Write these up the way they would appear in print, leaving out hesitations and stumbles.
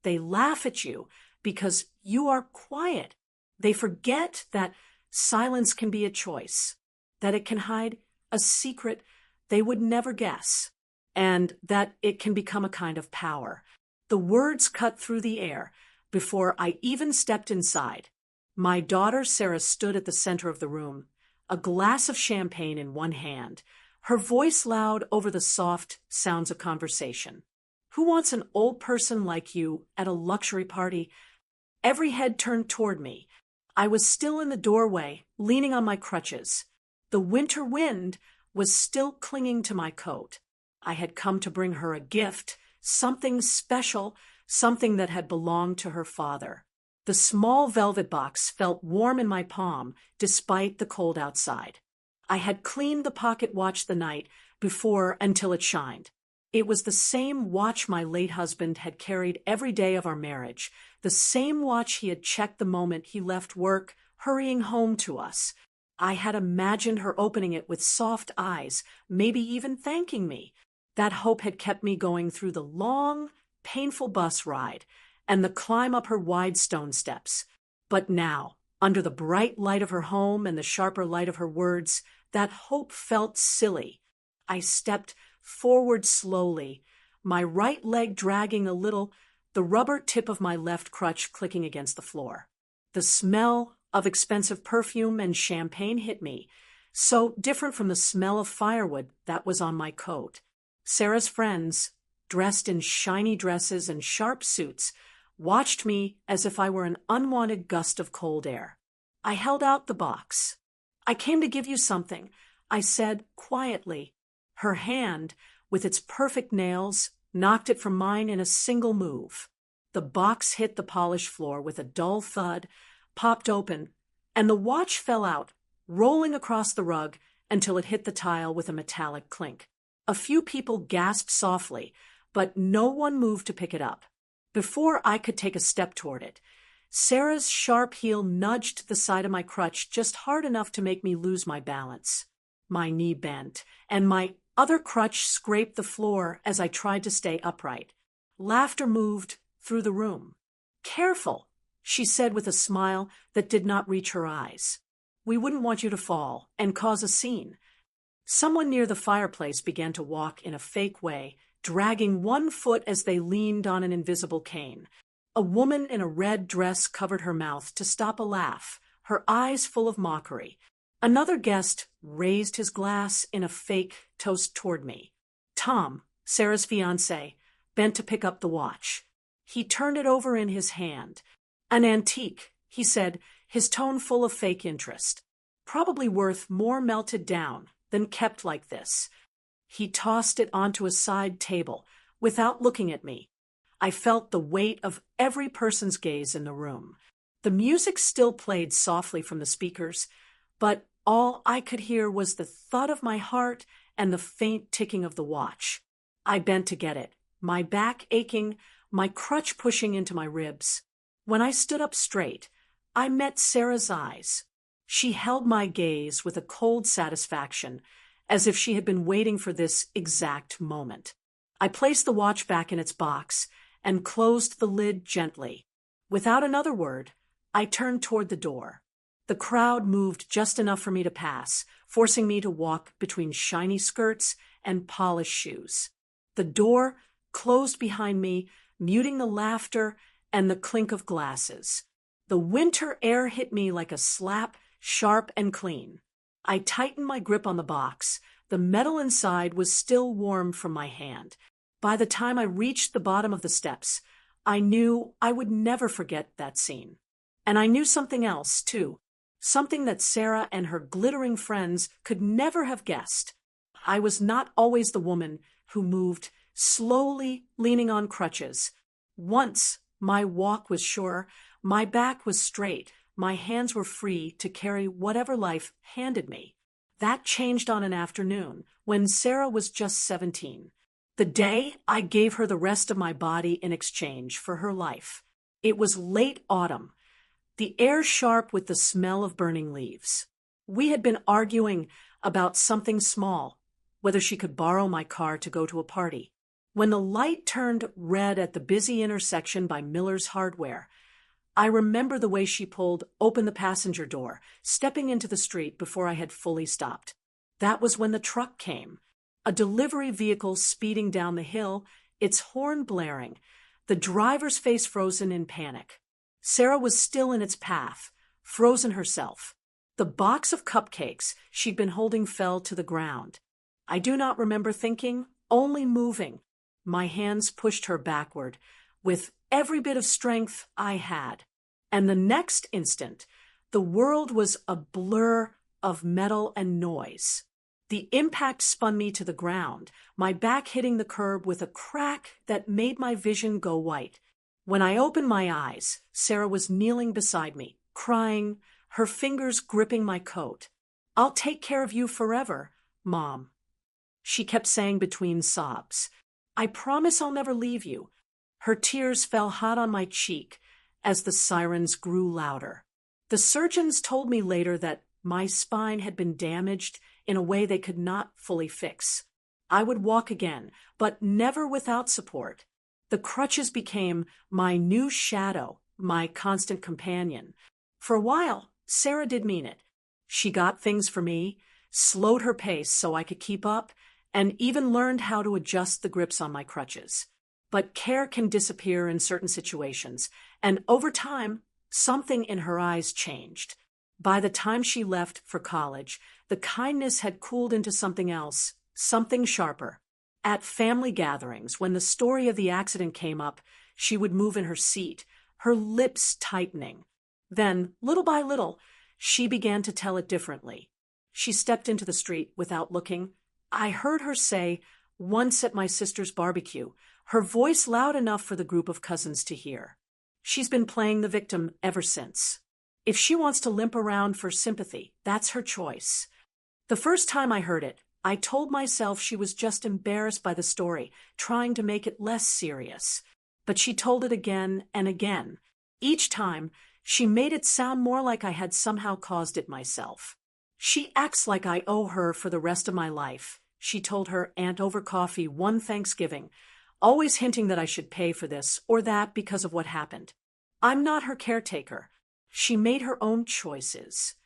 They laugh at you because you are quiet. They forget that silence can be a choice, that it can hide a secret they would never guess, and that it can become a kind of power. The words cut through the air before I even stepped inside. My daughter Sarah stood at the center of the room, a glass of champagne in one hand, her voice loud over the soft sounds of conversation. Who wants an old person like you at a luxury party? Every head turned toward me. I was still in the doorway, leaning on my crutches. The winter wind was still clinging to my coat. I had come to bring her a gift, something special, something that had belonged to her father. The small velvet box felt warm in my palm, despite the cold outside. I had cleaned the pocket watch the night before until it shined. It was the same watch my late husband had carried every day of our marriage, the same watch he had checked the moment he left work, hurrying home to us. I had imagined her opening it with soft eyes, maybe even thanking me. That hope had kept me going through the long, painful bus ride and the climb up her wide stone steps. But now, under the bright light of her home and the sharper light of her words, that hope felt silly. I stepped forward slowly, my right leg dragging a little, the rubber tip of my left crutch clicking against the floor. The smell of expensive perfume and champagne hit me, so different from the smell of firewood that was on my coat. Sarah's friends, dressed in shiny dresses and sharp suits, watched me as if I were an unwanted gust of cold air. I held out the box. "I came to give you something," I said quietly. Her hand, with its perfect nails, knocked it from mine in a single move. The box hit the polished floor with a dull thud, popped open, and the watch fell out, rolling across the rug until it hit the tile with a metallic clink. A few people gasped softly, but no one moved to pick it up. Before I could take a step toward it, Sarah's sharp heel nudged the side of my crutch just hard enough to make me lose my balance. My knee bent, and my other crutch scraped the floor as I tried to stay upright. Laughter moved through the room. "Careful," she said with a smile that did not reach her eyes. "We wouldn't want you to fall and cause a scene." Someone near the fireplace began to walk in a fake way, dragging one foot as they leaned on an invisible cane. A woman in a red dress covered her mouth to stop a laugh, her eyes full of mockery. Another guest raised his glass in a fake toast toward me. Tom, Sarah's fiancé, bent to pick up the watch. He turned it over in his hand. "An antique," he said, his tone full of fake interest. "Probably worth more melted down than kept like this." He tossed it onto a side table without looking at me. I felt the weight of every person's gaze in the room. The music still played softly from the speakers, but all I could hear was the thud of my heart and the faint ticking of the watch. I bent to get it, my back aching, my crutch pushing into my ribs. When I stood up straight, I met Sarah's eyes. She held my gaze with a cold satisfaction, as if she had been waiting for this exact moment. I placed the watch back in its box and closed the lid gently. Without another word, I turned toward the door. The crowd moved just enough for me to pass, forcing me to walk between shiny skirts and polished shoes. The door closed behind me, muting the laughter and the clink of glasses. The winter air hit me like a slap, sharp and clean. I tightened my grip on the box. The metal inside was still warm from my hand. By the time I reached the bottom of the steps, I knew I would never forget that scene. And I knew something else, too. Something that Sarah and her glittering friends could never have guessed. I was not always the woman who moved slowly, leaning on crutches. Once my walk was sure, my back was straight, my hands were free to carry whatever life handed me. That changed on an afternoon when Sarah was just 17. The day I gave her the rest of my body in exchange for her life. It was late autumn, the air sharp with the smell of burning leaves. We had been arguing about something small, whether she could borrow my car to go to a party. When the light turned red at the busy intersection by Miller's Hardware, I remember the way she pulled open the passenger door, stepping into the street before I had fully stopped. That was when the truck came. A delivery vehicle speeding down the hill, its horn blaring, the driver's face frozen in panic. Sarah was still in its path, frozen herself. The box of cupcakes she'd been holding fell to the ground. I do not remember thinking, only moving. My hands pushed her backward, with every bit of strength I had. And the next instant, the world was a blur of metal and noise. The impact spun me to the ground, my back hitting the curb with a crack that made my vision go white. When I opened my eyes, Sarah was kneeling beside me, crying, her fingers gripping my coat. "I'll take care of you forever, Mom," she kept saying between sobs. "I promise I'll never leave you." Her tears fell hot on my cheek as the sirens grew louder. The surgeons told me later that my spine had been damaged in a way they could not fully fix. I would walk again, but never without support. The crutches became my new shadow, my constant companion. For a while, Sarah did mean it. She got things for me, slowed her pace so I could keep up, and even learned how to adjust the grips on my crutches. But care can disappear in certain situations, and over time, something in her eyes changed. By the time she left for college, the kindness had cooled into something else, something sharper. At family gatherings, when the story of the accident came up, she would move in her seat, her lips tightening. Then, little by little, she began to tell it differently. She stepped into the street without looking. I heard her say, once at my sister's barbecue, her voice loud enough for the group of cousins to hear. She's been playing the victim ever since. If she wants to limp around for sympathy, that's her choice. The first time I heard it, I told myself she was just embarrassed by the story, trying to make it less serious. But she told it again and again. Each time, she made it sound more like I had somehow caused it myself. "She acts like I owe her for the rest of my life," she told her aunt over coffee one Thanksgiving, always hinting that I should pay for this or that because of what happened. "I'm not her caretaker. She made her own choices."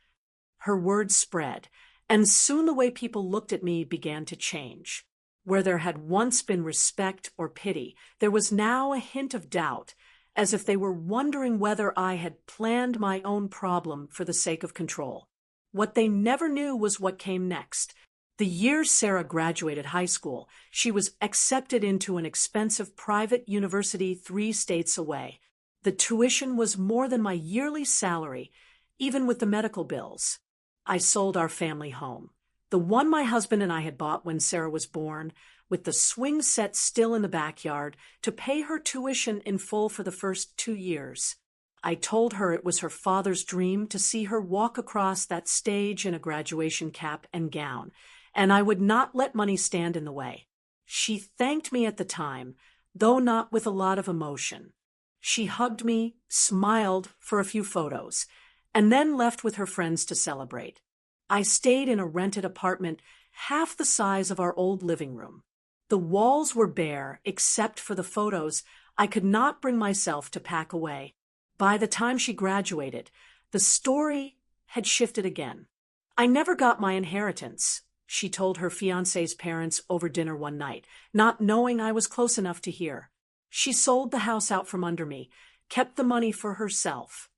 Her words spread, and soon the way people looked at me began to change. Where there had once been respect or pity, there was now a hint of doubt, as if they were wondering whether I had planned my own problem for the sake of control. What they never knew was what came next. The year Sarah graduated high school, she was accepted into an expensive private university 3 states away. The tuition was more than my yearly salary, even with the medical bills. I sold our family home, the one my husband and I had bought when Sarah was born, with the swing set still in the backyard, to pay her tuition in full for the first 2 years. I told her it was her father's dream to see her walk across that stage in a graduation cap and gown, and I would not let money stand in the way. She thanked me at the time, though not with a lot of emotion. She hugged me, smiled for a few photos, and then left with her friends to celebrate. I stayed in a rented apartment half the size of our old living room. The walls were bare except for the photos I could not bring myself to pack away. By the time she graduated, the story had shifted again. "I never got my inheritance," she told her fiancé's parents over dinner one night, not knowing I was close enough to hear. "She sold the house out from under me, kept the money for herself."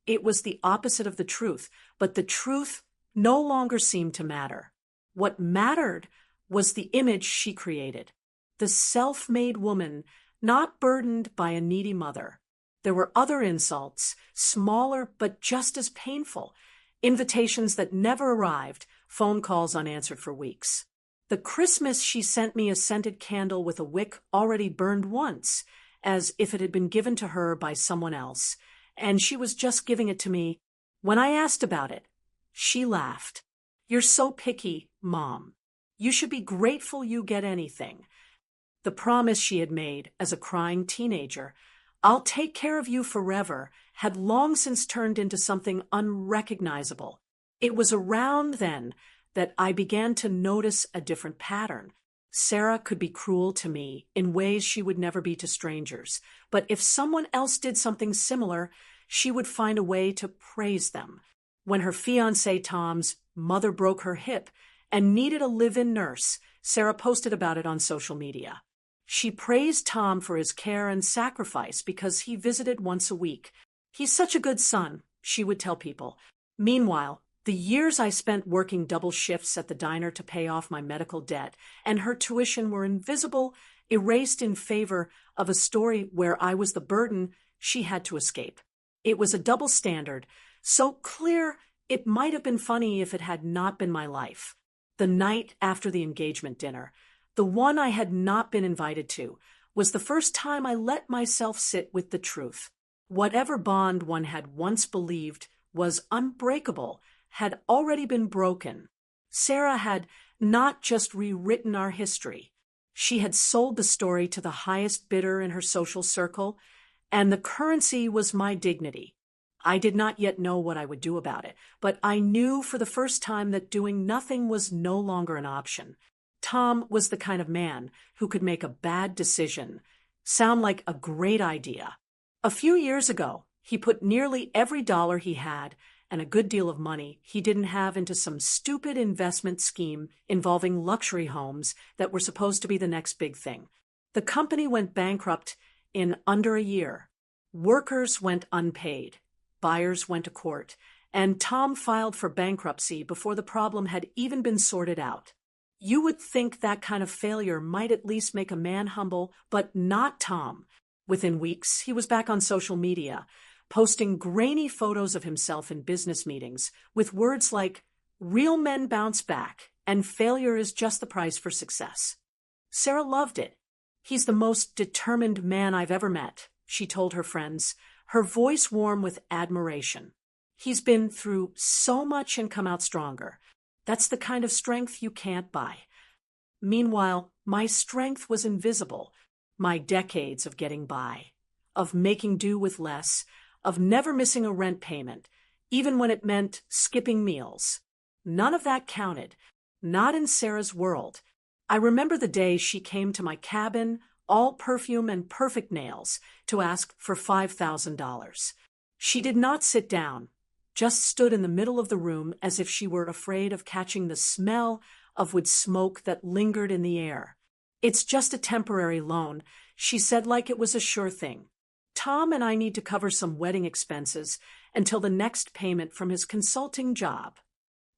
It was the opposite of the truth, but the truth no longer seemed to matter. What mattered was the image she created. The self-made woman, not burdened by a needy mother. There were other insults, smaller but just as painful, invitations that never arrived, phone calls unanswered for weeks. The Christmas she sent me a scented candle with a wick already burned once, as if it had been given to her by someone else, and she was just giving it to me. When I asked about it, she laughed. "You're so picky, Mom. You should be grateful you get anything." The promise she had made as a crying teenager, "I'll take care of you forever," had long since turned into something unrecognizable. It was around then that I began to notice a different pattern. Sarah could be cruel to me in ways she would never be to strangers, but if someone else did something similar, she would find a way to praise them. When her fiancé Tom's mother broke her hip and needed a live-in nurse, Sarah posted about it on social media. She praised Tom for his care and sacrifice because he visited once a week. "He's such a good son," she would tell people. Meanwhile, the years I spent working double shifts at the diner to pay off my medical debt and her tuition were invisible, erased in favor of a story where I was the burden she had to escape. It was a double standard, so clear it might have been funny if it had not been my life. The night after the engagement dinner, the one I had not been invited to, was the first time I let myself sit with the truth. Whatever bond one had once believed was unbreakable had already been broken. Sarah had not just rewritten our history. She had sold the story to the highest bidder in her social circle, and the currency was my dignity. I did not yet know what I would do about it, but I knew for the first time that doing nothing was no longer an option. Tom was the kind of man who could make a bad decision sound like a great idea. A few years ago, he put nearly every dollar he had and a good deal of money he didn't have into some stupid investment scheme involving luxury homes that were supposed to be the next big thing. The company went bankrupt in under a year. Workers went unpaid. Buyers went to court, and Tom filed for bankruptcy before the problem had even been sorted out. You would think that kind of failure might at least make a man humble, but not Tom. Within weeks, he was back on social media, posting grainy photos of himself in business meetings with words like, "Real men bounce back, and failure is just the price for success." Sarah loved it. "He's the most determined man I've ever met," she told her friends, her voice warm with admiration. "He's been through so much and come out stronger. That's the kind of strength you can't buy." Meanwhile, my strength was invisible. My decades of getting by, of making do with less, of never missing a rent payment, even when it meant skipping meals. None of that counted, not in Sarah's world. I remember the day she came to my cabin, all perfume and perfect nails, to ask for $5,000. She did not sit down, just stood in the middle of the room as if she were afraid of catching the smell of wood smoke that lingered in the air. "It's just a temporary loan," she said like it was a sure thing. "Tom and I need to cover some wedding expenses until the next payment from his consulting job."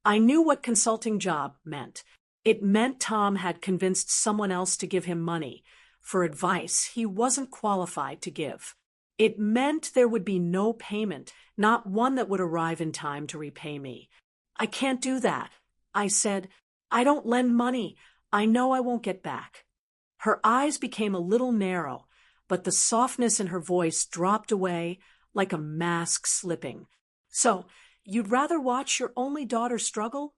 I knew what consulting job meant. It meant Tom had convinced someone else to give him money for advice he wasn't qualified to give. It meant there would be no payment, not one that would arrive in time to repay me. "I can't do that," I said. "I don't lend money. I know I won't get back." Her eyes became a little narrow, but the softness in her voice dropped away like a mask slipping. "So, you'd rather watch your only daughter struggle?"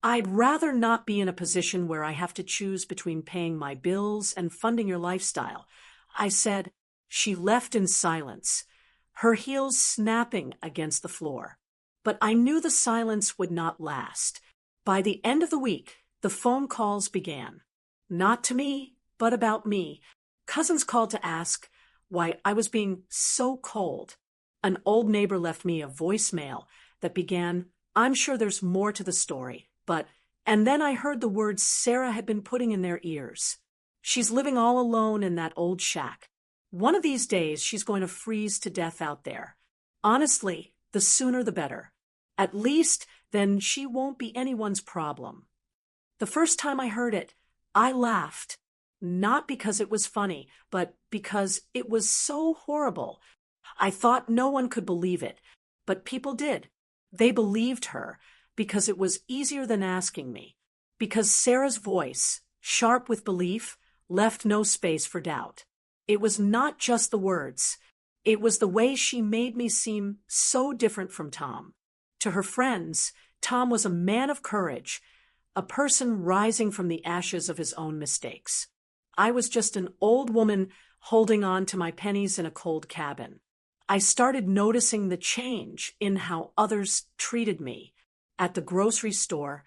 "I'd rather not be in a position where I have to choose between paying my bills and funding your lifestyle," I said. She left in silence, her heels snapping against the floor. But I knew the silence would not last. By the end of the week, the phone calls began. Not to me, but about me. Cousins called to ask why I was being so cold. An old neighbor left me a voicemail that began, "I'm sure there's more to the story, but..." And then I heard the words Sarah had been putting in their ears. "She's living all alone in that old shack. One of these days she's going to freeze to death out there. Honestly, the sooner the better. At least then she won't be anyone's problem." The first time I heard it, I laughed. Not because it was funny, but because it was so horrible. I thought no one could believe it, but people did. They believed her because it was easier than asking me, because Sarah's voice, sharp with belief, left no space for doubt. It was not just the words. It was the way she made me seem so different from Tom. To her friends, Tom was a man of courage, a person rising from the ashes of his own mistakes. I was just an old woman holding on to my pennies in a cold cabin. I started noticing the change in how others treated me. At the grocery store,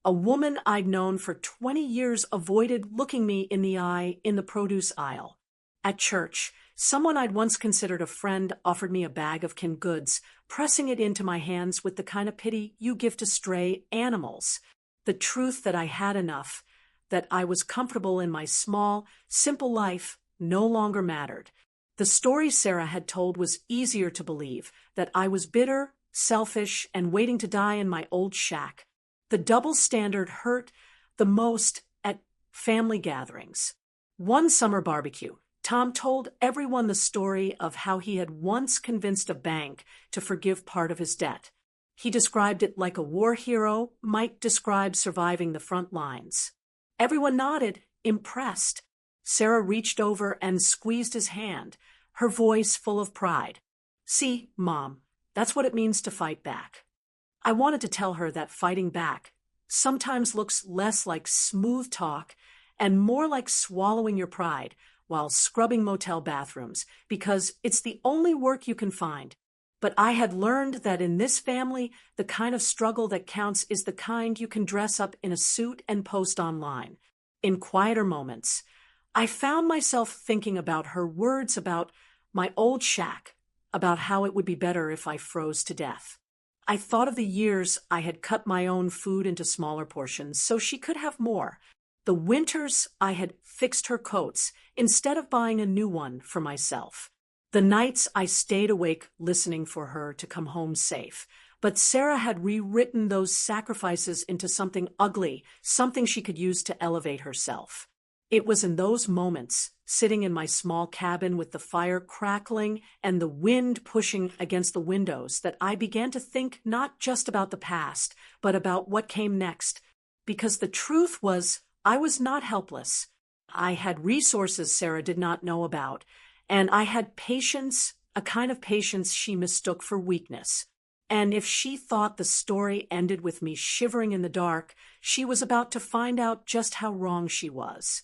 A woman I'd known for 20 years avoided looking me in the eye in the produce aisle. At church, someone I'd once considered a friend offered me a bag of canned goods, pressing it into my hands with the kind of pity you give to stray animals. The truth that I had enough, that I was comfortable in my small, simple life, no longer mattered. The story Sarah had told was easier to believe, that I was bitter, selfish, and waiting to die in my old shack. The double standard hurt the most at family gatherings. One summer barbecue, Tom told everyone the story of how he had once convinced a bank to forgive part of his debt. He described it like a war hero might describe surviving the front lines. Everyone nodded, impressed. Sarah reached over and squeezed his hand, her voice full of pride. "See, Mom, that's what it means to fight back." I wanted to tell her that fighting back sometimes looks less like smooth talk and more like swallowing your pride while scrubbing motel bathrooms, because it's the only work you can find. But I had learned that in this family, the kind of struggle that counts is the kind you can dress up in a suit and post online. In quieter moments, I found myself thinking about her words about my old shack, about how it would be better if I froze to death. I thought of the years I had cut my own food into smaller portions so she could have more. The winters I had fixed her coats instead of buying a new one for myself. The nights I stayed awake listening for her to come home safe. But Sarah had rewritten those sacrifices into something ugly, something she could use to elevate herself. It was in those moments, sitting in my small cabin with the fire crackling and the wind pushing against the windows, that I began to think not just about the past, but about what came next. Because the truth was, I was not helpless. I had resources Sarah did not know about, and I had patience, a kind of patience she mistook for weakness. And if she thought the story ended with me shivering in the dark, she was about to find out just how wrong she was.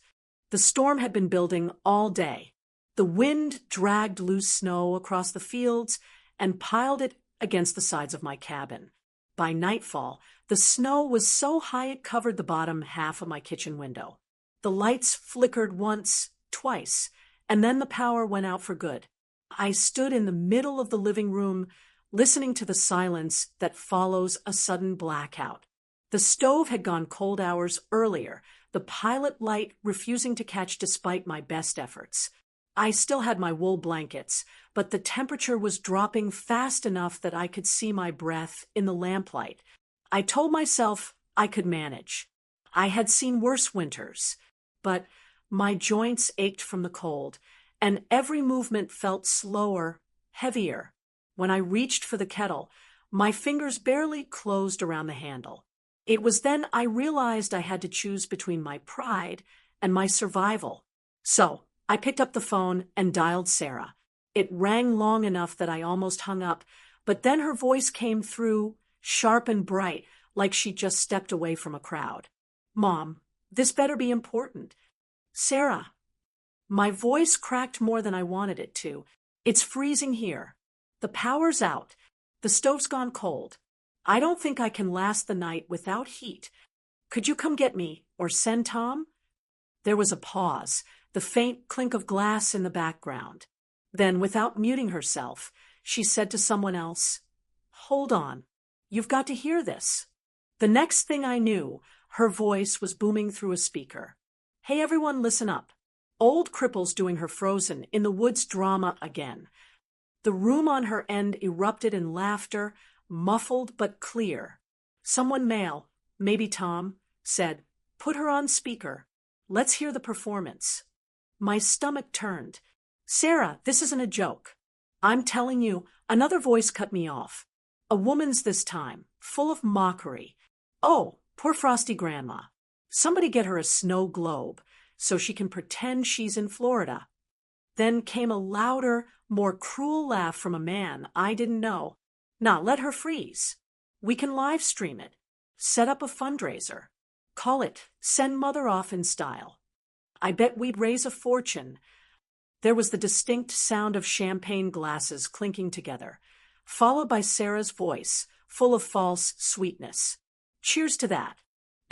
The storm had been building all day. The wind dragged loose snow across the fields and piled it against the sides of my cabin. By nightfall, the snow was so high it covered the bottom half of my kitchen window. The lights flickered once, twice, and then the power went out for good. I stood in the middle of the living room, listening to the silence that follows a sudden blackout. The stove had gone cold hours earlier, the pilot light refusing to catch despite my best efforts. I still had my wool blankets, but the temperature was dropping fast enough that I could see my breath in the lamplight. I told myself I could manage. I had seen worse winters, but my joints ached from the cold, and every movement felt slower, heavier. When I reached for the kettle, my fingers barely closed around the handle. It was then I realized I had to choose between my pride and my survival. So I picked up the phone and dialed Sarah. It rang long enough that I almost hung up, but then her voice came through, sharp and bright, like she'd just stepped away from a crowd. "Mom, this better be important." "Sarah." My voice cracked more than I wanted it to. "It's freezing here. The power's out. The stove's gone cold. I don't think I can last the night without heat. Could you come get me, or send Tom?" There was a pause, the faint clink of glass in the background. Then, without muting herself, she said to someone else, "Hold on. You've got to hear this." The next thing I knew, her voice was booming through a speaker. "Hey everyone, listen up. Old cripple's doing her Frozen in the Woods drama again." The room on her end erupted in laughter, muffled but clear. Someone male, maybe Tom, said, "Put her on speaker. Let's hear the performance." My stomach turned. "Sarah, this isn't a joke. I'm telling you," another voice cut me off. A woman's this time, full of mockery. "Oh, poor frosty grandma. Somebody get her a snow globe so she can pretend she's in Florida." Then came a louder, more cruel laugh from a man I didn't know. "Nah, let her freeze. We can live stream it. Set up a fundraiser. Call it Send Mother Off in Style. I bet we'd raise a fortune." There was the distinct sound of champagne glasses clinking together, followed by Sarah's voice, full of false sweetness. "Cheers to that."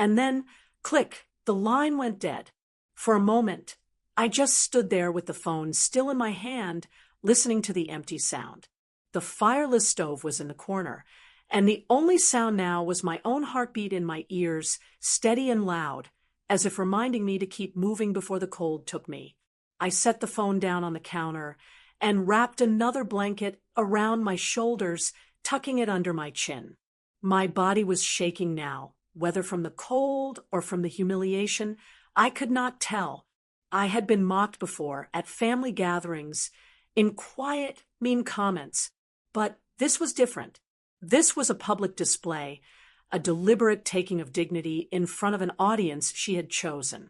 And then, click, the line went dead. For a moment, I just stood there with the phone still in my hand, listening to the empty sound. The fireless stove was in the corner, and the only sound now was my own heartbeat in my ears, steady and loud, as if reminding me to keep moving before the cold took me. I set the phone down on the counter and wrapped another blanket around my shoulders, tucking it under my chin. My body was shaking now, whether from the cold or from the humiliation, I could not tell. I had been mocked before at family gatherings in quiet, mean comments, but this was different. This was a public display, a deliberate taking of dignity in front of an audience she had chosen.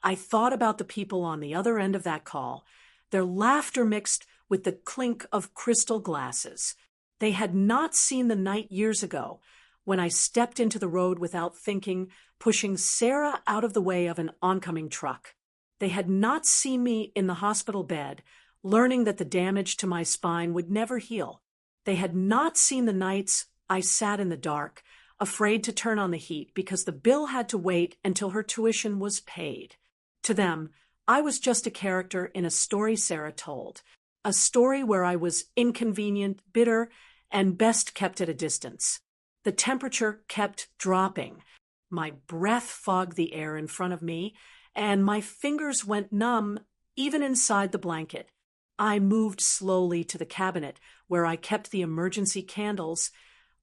I thought about the people on the other end of that call, their laughter mixed with the clink of crystal glasses. They had not seen the night years ago when I stepped into the road without thinking, pushing Sarah out of the way of an oncoming truck. They had not seen me in the hospital bed, learning that the damage to my spine would never heal. They had not seen the nights I sat in the dark, afraid to turn on the heat because the bill had to wait until her tuition was paid. To them, I was just a character in a story Sarah told, a story where I was inconvenient, bitter, and best kept at a distance. The temperature kept dropping. My breath fogged the air in front of me, and my fingers went numb even inside the blanket. I moved slowly to the cabinet where I kept the emergency candles,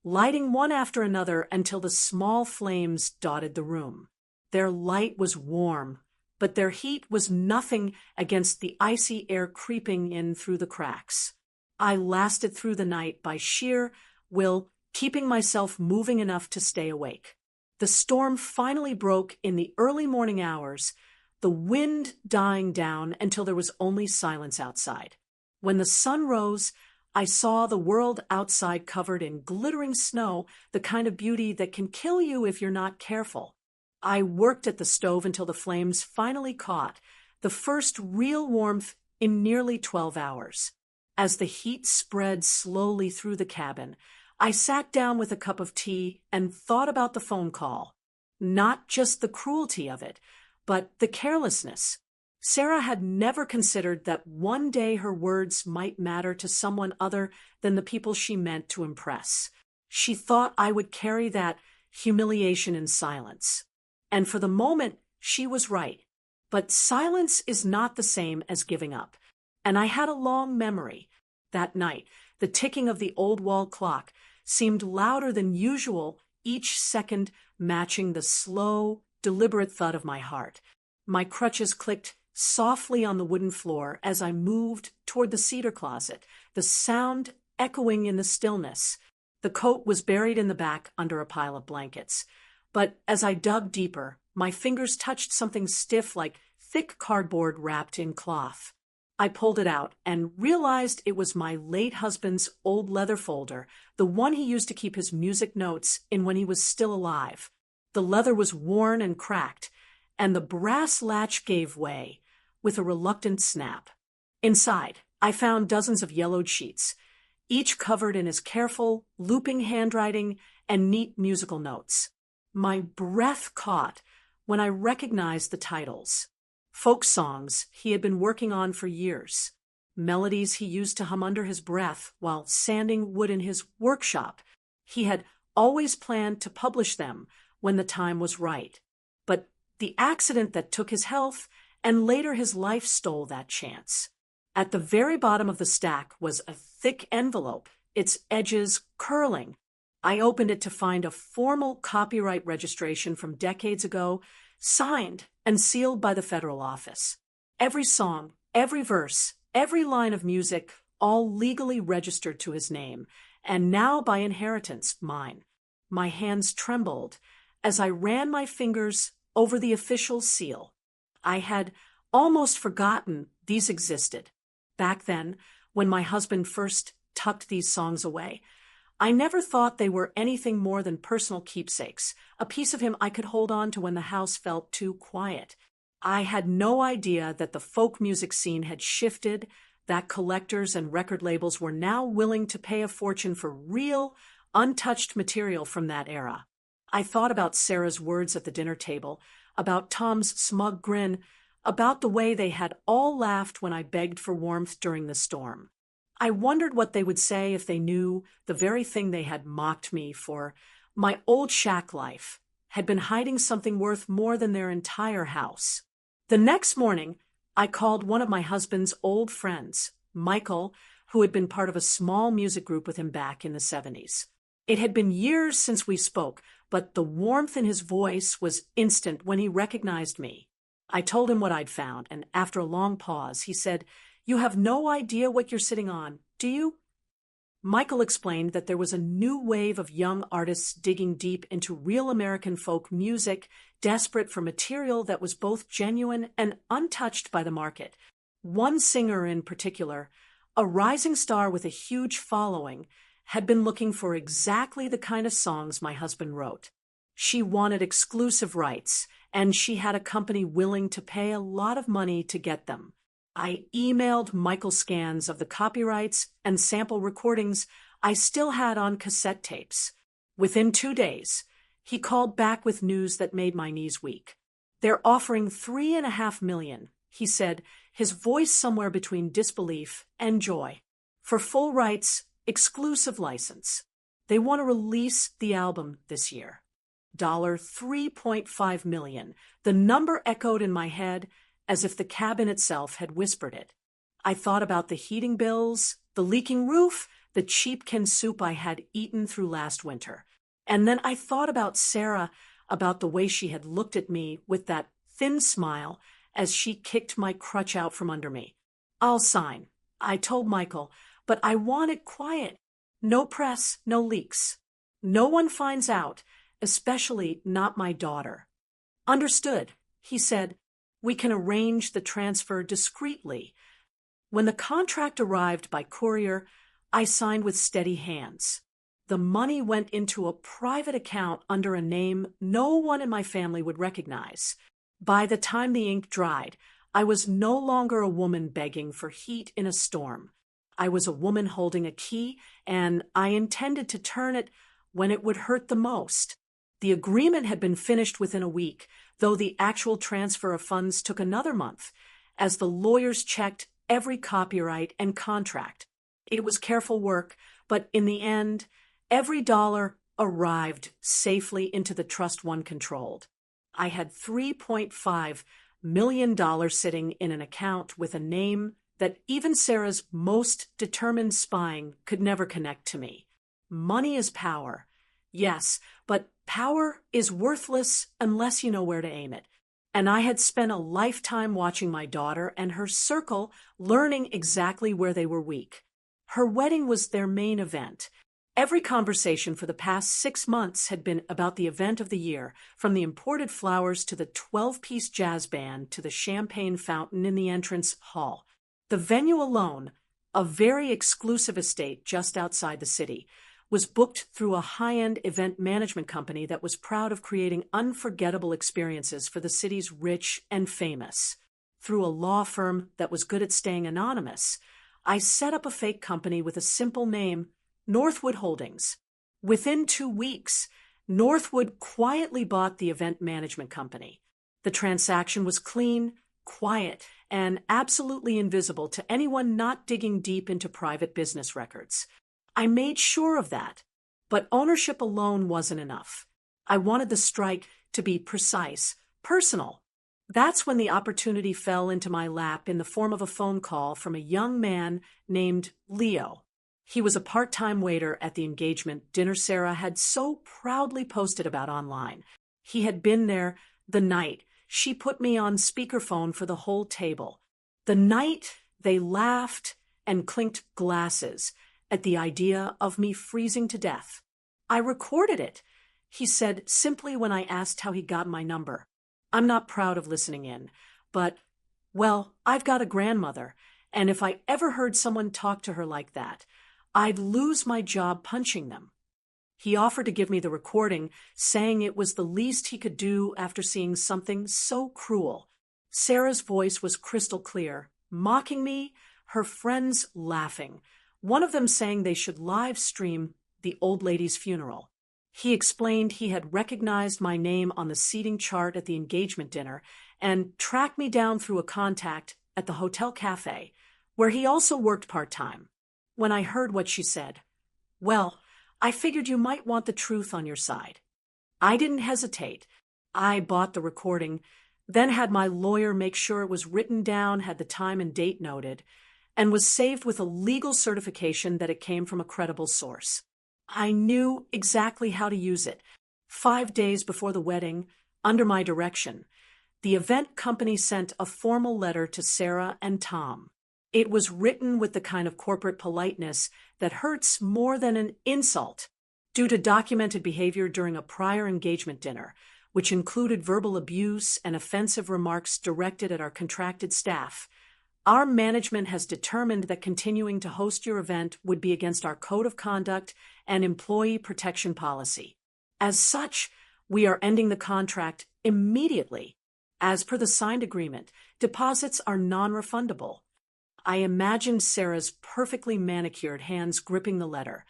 lighting one after another until the small flames dotted the room. Their light was warm, but their heat was nothing against the icy air creeping in through the cracks. I lasted through the night by sheer will, keeping myself moving enough to stay awake. The storm finally broke in the early morning hours, the wind dying down until there was only silence outside. When the sun rose, I saw the world outside covered in glittering snow, the kind of beauty that can kill you if you're not careful. I worked at the stove until the flames finally caught, the first real warmth in nearly 12 hours. As the heat spread slowly through the cabin, I sat down with a cup of tea and thought about the phone call. Not just the cruelty of it, but the carelessness. Sarah had never considered that one day her words might matter to someone other than the people she meant to impress. She thought I would carry that humiliation in silence. And for the moment, she was right. But silence is not the same as giving up. And I had a long memory. That night, the ticking of the old wall clock seemed louder than usual, each second matching the slow, deliberate thud of my heart. My crutches clicked softly on the wooden floor as I moved toward the cedar closet, the sound echoing in the stillness. The coat was buried in the back under a pile of blankets. But as I dug deeper, my fingers touched something stiff like thick cardboard wrapped in cloth. I pulled it out and realized it was my late husband's old leather folder, the one he used to keep his music notes in when he was still alive. The leather was worn and cracked, and the brass latch gave way with a reluctant snap. Inside, I found dozens of yellowed sheets, each covered in his careful, looping handwriting and neat musical notes. My breath caught when I recognized the titles. Folk songs he had been working on for years. Melodies he used to hum under his breath while sanding wood in his workshop. He had always planned to publish them when the time was right. But the accident that took his health and later his life stole that chance. At the very bottom of the stack was a thick envelope, its edges curling. I opened it to find a formal copyright registration from decades ago, signed and sealed by the federal office. Every song, every verse, every line of music, all legally registered to his name, and now by inheritance, mine. My hands trembled as I ran my fingers over the official seal. I had almost forgotten these existed. Back then, when my husband first tucked these songs away, I never thought they were anything more than personal keepsakes, a piece of him I could hold on to when the house felt too quiet. I had no idea that the folk music scene had shifted, that collectors and record labels were now willing to pay a fortune for real, untouched material from that era. I thought about Sarah's words at the dinner table, about Tom's smug grin, about the way they had all laughed when I begged for warmth during the storm. I wondered what they would say if they knew the very thing they had mocked me for, my old shack life, had been hiding something worth more than their entire house. The next morning, I called one of my husband's old friends, Michael, who had been part of a small music group with him back in the 70s. It had been years since we spoke, but the warmth in his voice was instant when he recognized me. I told him what I'd found, and after a long pause, he said, "You have no idea what you're sitting on, do you?" Michael explained that there was a new wave of young artists digging deep into real American folk music, desperate for material that was both genuine and untouched by the market. One singer in particular, a rising star with a huge following, had been looking for exactly the kind of songs my husband wrote. She wanted exclusive rights, and she had a company willing to pay a lot of money to get them. I emailed Michael scans of the copyrights and sample recordings I still had on cassette tapes. Within 2 days, he called back with news that made my knees weak. "They're offering $3.5 million," he said, his voice somewhere between disbelief and joy. "For full rights, exclusive license. They want to release the album this year." $3.5 million. The number echoed in my head as if the cabin itself had whispered it. I thought about the heating bills, the leaking roof, the cheap canned soup I had eaten through last winter. And then I thought about Sarah, about the way she had looked at me with that thin smile as she kicked my crutch out from under me. "I'll sign," I told Michael, "but I want it quiet. No press, no leaks. No one finds out, especially not my daughter." "Understood," he said. "We can arrange the transfer discreetly." When the contract arrived by courier, I signed with steady hands. The money went into a private account under a name no one in my family would recognize. By the time the ink dried, I was no longer a woman begging for heat in a storm. I was a woman holding a key, and I intended to turn it when it would hurt the most. The agreement had been finished within a week, though the actual transfer of funds took another month, as the lawyers checked every copyright and contract. It was careful work, but in the end, every dollar arrived safely into the trust one controlled. I had $3.5 million sitting in an account with a name that even Sarah's most determined spying could never connect to me. Money is power. Yes, but power is worthless unless you know where to aim it. And I had spent a lifetime watching my daughter and her circle learning exactly where they were weak. Her wedding was their main event. Every conversation for the past 6 months had been about the event of the year, from the imported flowers to the 12-piece jazz band to the champagne fountain in the entrance hall. The venue alone, a very exclusive estate just outside the city, was booked through a high-end event management company that was proud of creating unforgettable experiences for the city's rich and famous. Through a law firm that was good at staying anonymous, I set up a fake company with a simple name, Northwood Holdings. Within 2 weeks, Northwood quietly bought the event management company. The transaction was clean, quiet, and absolutely invisible to anyone not digging deep into private business records. I made sure of that, but ownership alone wasn't enough. I wanted the strike to be precise, personal. That's when the opportunity fell into my lap in the form of a phone call from a young man named Leo. He was a part-time waiter at the engagement dinner Sarah had so proudly posted about online. He had been there the night she put me on speakerphone for the whole table. The night they laughed and clinked glasses at the idea of me freezing to death. "I recorded it," he said simply when I asked how he got my number. "I'm not proud of listening in, but, well, I've got a grandmother, and if I ever heard someone talk to her like that, I'd lose my job punching them." He offered to give me the recording, saying it was the least he could do after seeing something so cruel. Sarah's voice was crystal clear, mocking me, her friends laughing, one of them saying they should live stream the old lady's funeral. He explained he had recognized my name on the seating chart at the engagement dinner and tracked me down through a contact at the hotel cafe, where he also worked part-time. When I heard what she said, well, I figured you might want the truth on your side. I didn't hesitate. I bought the recording, then had my lawyer make sure it was written down, had the time and date noted, and was saved with a legal certification that it came from a credible source. I knew exactly how to use it. 5 days before the wedding, under my direction, the event company sent a formal letter to Sarah and Tom. It was written with the kind of corporate politeness that hurts more than an insult. Due to documented behavior during a prior engagement dinner, which included verbal abuse and offensive remarks directed at our contracted staff, our management has determined that continuing to host your event would be against our code of conduct and employee protection policy. As such, we are ending the contract immediately. As per the signed agreement, deposits are non-refundable. I imagined Sarah's perfectly manicured hands gripping the letter,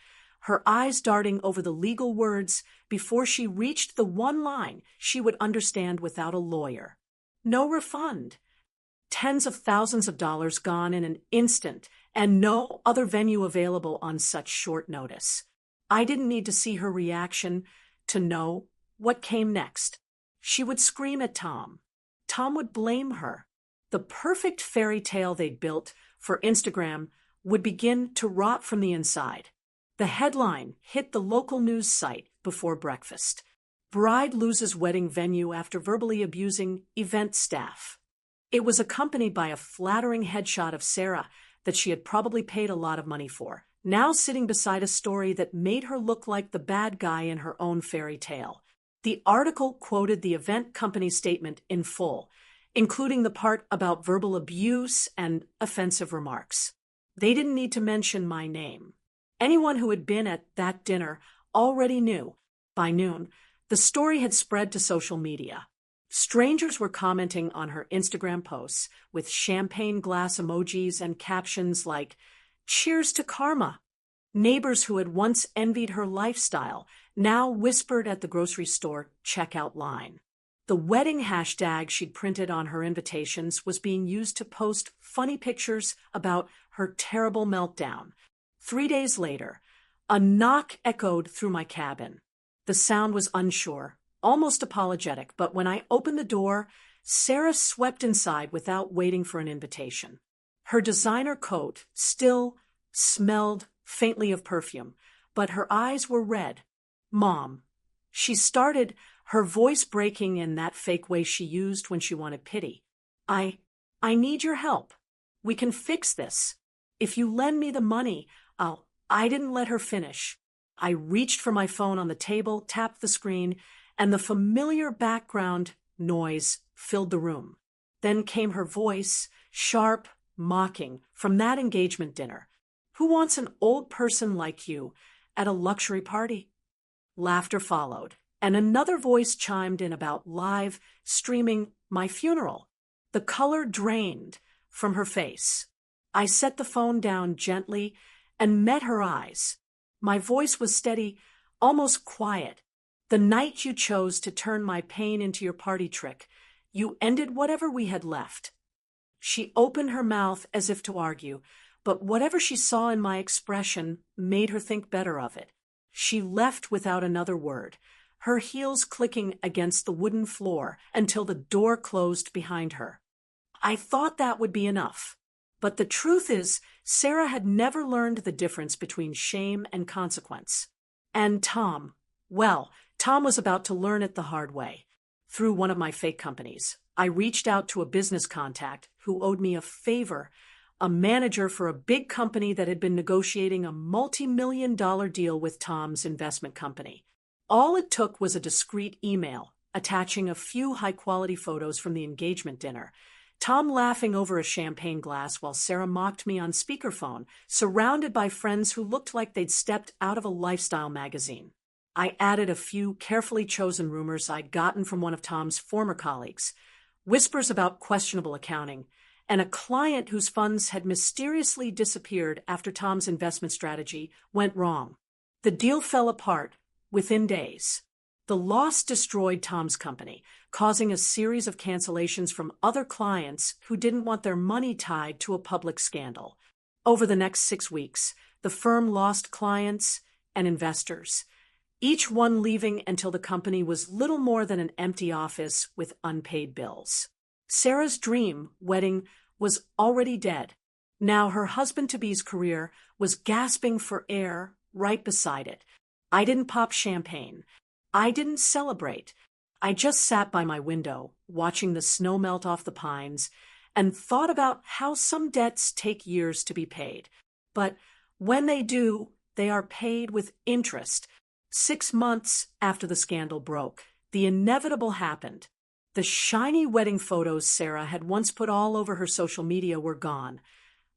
her eyes darting over the legal words before she reached the one line she would understand without a lawyer. No refund. Tens of thousands of dollars gone in an instant, and no other venue available on such short notice. I didn't need to see her reaction to know what came next. She would scream at Tom. Tom would blame her. The perfect fairy tale they'd built for Instagram would begin to rot from the inside. The headline hit the local news site before breakfast. Bride loses wedding venue after verbally abusing event staff. It was accompanied by a flattering headshot of Sarah that she had probably paid a lot of money for, now sitting beside a story that made her look like the bad guy in her own fairy tale. The article quoted the event company's statement in full, including the part about verbal abuse and offensive remarks. They didn't need to mention my name. Anyone who had been at that dinner already knew, by noon, the story had spread to social media. Strangers were commenting on her Instagram posts with champagne glass emojis and captions like, "Cheers to karma." Neighbors who had once envied her lifestyle now whispered at the grocery store checkout line. The wedding hashtag she'd printed on her invitations was being used to post funny pictures about her terrible meltdown. 3 days later, a knock echoed through my cabin. The sound was unsure, almost apologetic, but when I opened the door, Sarah swept inside without waiting for an invitation. Her designer coat still smelled faintly of perfume, but her eyes were red. "Mom," she started, her voice breaking in that fake way she used when she wanted pity. I need your help. We can fix this. If you lend me the money, I didn't let her finish. I reached for my phone on the table, tapped the screen, and the familiar background noise filled the room. Then came her voice, sharp, mocking, from that engagement dinner. "Who wants an old person like you at a luxury party?" Laughter followed, and another voice chimed in about live streaming my funeral. The color drained from her face. I set the phone down gently and met her eyes. My voice was steady, almost quiet. "The night you chose to turn my pain into your party trick, you ended whatever we had left." She opened her mouth as if to argue, but whatever she saw in my expression made her think better of it. She left without another word, her heels clicking against the wooden floor until the door closed behind her. I thought that would be enough. But the truth is, Sarah had never learned the difference between shame and consequence. And Tom, well, Tom was about to learn it the hard way. Through one of my fake companies, I reached out to a business contact who owed me a favor, a manager for a big company that had been negotiating a multi-million-dollar deal with Tom's investment company. All it took was a discreet email attaching a few high-quality photos from the engagement dinner, Tom laughing over a champagne glass while Sarah mocked me on speakerphone, surrounded by friends who looked like they'd stepped out of a lifestyle magazine. I added a few carefully chosen rumors I'd gotten from one of Tom's former colleagues, whispers about questionable accounting, and a client whose funds had mysteriously disappeared after Tom's investment strategy went wrong. The deal fell apart within days. The loss destroyed Tom's company, causing a series of cancellations from other clients who didn't want their money tied to a public scandal. Over the next 6 weeks, the firm lost clients and investors, each one leaving until the company was little more than an empty office with unpaid bills. Sarah's dream wedding was already dead. Now her husband-to-be's career was gasping for air right beside it. I didn't pop champagne. I didn't celebrate. I just sat by my window, watching the snow melt off the pines, and thought about how some debts take years to be paid. But when they do, they are paid with interest. 6 months after the scandal broke, the inevitable happened. The shiny wedding photos Sarah had once put all over her social media were gone,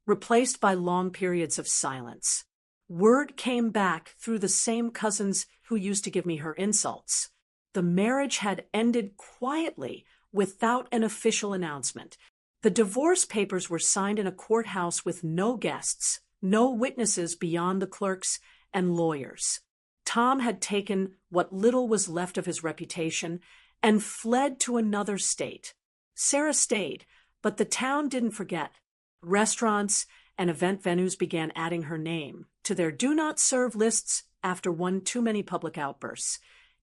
replaced by long periods of silence. Word came back through the same cousins who used to give me her insults. The marriage had ended quietly, without an official announcement. The divorce papers were signed in a courthouse with no guests, no witnesses beyond the clerks and lawyers. Tom had taken what little was left of his reputation and fled to another state. Sarah stayed, but the town didn't forget. Restaurants and event venues began adding her name to their do-not-serve lists after one too many public outbursts,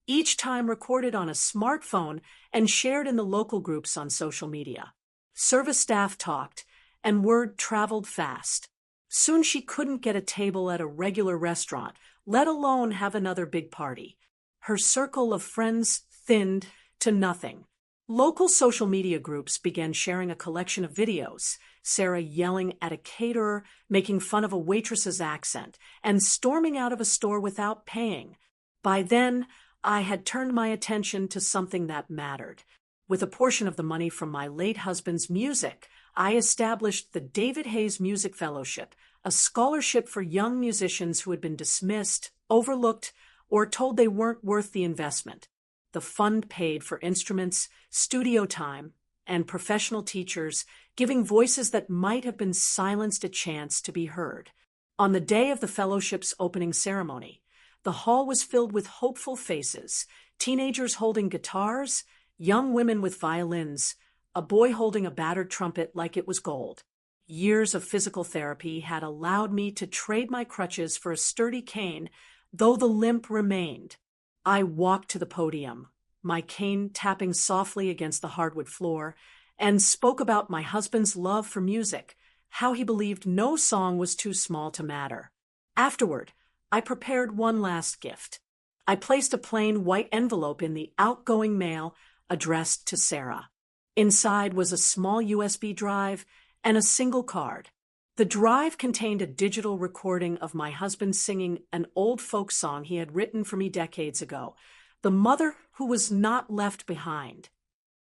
each time recorded on a smartphone and shared in the local groups on social media. Service staff talked, and word traveled fast. Soon she couldn't get a table at a regular restaurant, let alone have another big party. Her circle of friends thinned to nothing. Local social media groups began sharing a collection of videos, Sarah yelling at a caterer, making fun of a waitress's accent, and storming out of a store without paying. By then, I had turned my attention to something that mattered. With a portion of the money from my late husband's music, I established the David Hayes Music Fellowship, a scholarship for young musicians who had been dismissed, overlooked, or told they weren't worth the investment. The fund paid for instruments, studio time, and professional teachers, giving voices that might have been silenced a chance to be heard. On the day of the fellowship's opening ceremony, the hall was filled with hopeful faces, teenagers holding guitars, young women with violins, a boy holding a battered trumpet like it was gold. Years of physical therapy had allowed me to trade my crutches for a sturdy cane, though the limp remained. I walked to the podium, my cane tapping softly against the hardwood floor, and spoke about my husband's love for music, how he believed no song was too small to matter. Afterward, I prepared one last gift. I placed a plain white envelope in the outgoing mail addressed to Sarah. Inside was a small USB drive and a single card. The drive contained a digital recording of my husband singing an old folk song he had written for me decades ago, "The Mother Who Was Not Left Behind."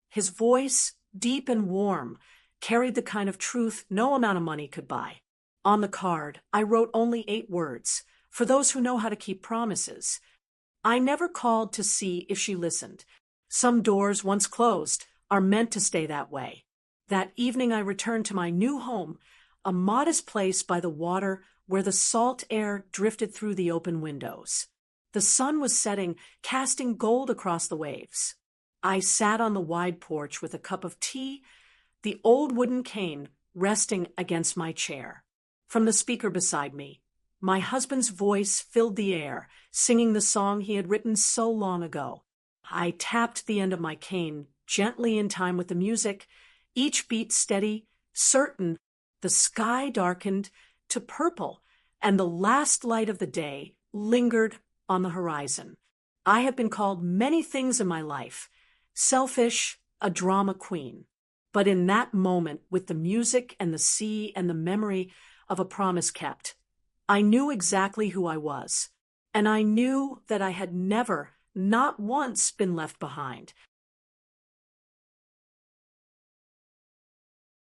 His voice, deep and warm, carried the kind of truth no amount of money could buy. On the card, I wrote only 8 words, for those who know how to keep promises. I never called to see if she listened. Some doors, once closed, are meant to stay that way. That evening I returned to my new home, a modest place by the water where the salt air drifted through the open windows. The sun was setting, casting gold across the waves. I sat on the wide porch with a cup of tea, the old wooden cane resting against my chair. From the speaker beside me, my husband's voice filled the air, singing the song he had written so long ago. I tapped the end of my cane gently in time with the music, each beat steady, certain. The sky darkened to purple, and the last light of the day lingered on the horizon. I have been called many things in my life, selfish, a drama queen. But in that moment, with the music and the sea and the memory of a promise kept, I knew exactly who I was, and I knew that I had never, not once, been left behind.